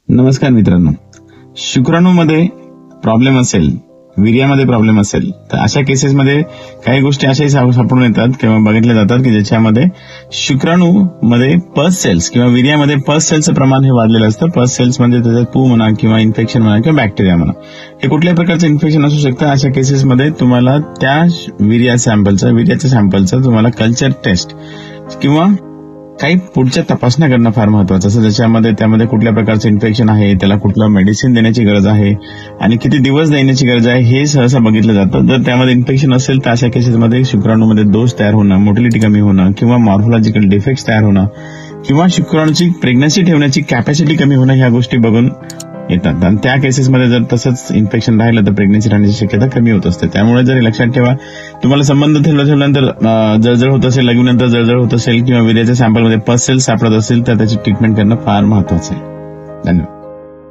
नमस्कार मित्रांनो, शुक्राणूमध्ये प्रॉब्लेम असेल, वीर्यामध्ये प्रॉब्लेम असेल तर अशा केसेसमध्ये काही गोष्टी अशाही सापडून येतात किंवा बघितल्या जातात की ज्याच्यामध्ये शुक्राणूमध्ये पस सेल्स किंवा वीर्यामध्ये पस सेल्सचं प्रमाण हे वाढलेलं असतं. पस सेल्स म्हणजे त्याच्यात पू म्हणा किंवा इन्फेक्शन म्हणा किंवा बॅक्टेरिया म्हणा, हे कुठल्याही प्रकारचं इन्फेक्शन असू शकतं. अशा केसेसमध्ये तुम्हाला त्या वीर्याच्या सॅम्पलचं तुम्हाला कल्चर टेस्ट किंवा काही पुढच्या तपासण्या करणं फार महत्वाचं असं, त्यामध्ये कुठल्या प्रकारचं इन्फेक्शन आहे, त्याला कुठलं मेडिसिन देण्याची गरज आहे आणि किती दिवस देण्याची गरज आहे हे सहसा बघितलं जातं. जर त्यामध्ये इन्फेक्शन असेल तर अशा केसेसमध्ये शुक्राणूमध्ये दोष तयार होणं, मोटिलिटी कमी होणं किंवा मॉर्फोलॉजिकल डिफेक्ट्स तयार होणं किंवा शुक्राणूची प्रेग्नन्सी ठेवण्याची कॅपॅसिटी कमी होणं ह्या गोष्टी बघून येतात. आणि त्या केसेसमध्ये जर तसंच इन्फेक्शन राहिलं तर प्रेग्नन्सी राहण्याची शक्यता कमी होत असते. त्यामुळे जर लक्षात ठेवा, तुम्हाला संबंध ठेवल्यानंतर जळजळ होत असेल, लग्नानंतर जळजळ होत असेल किंवा वीर्याच्या सॅम्पलमध्ये पस सेल्स सापडत असेल तर त्याची ट्रीटमेंट करणं फार महत्वाचं आहे. धन्यवाद.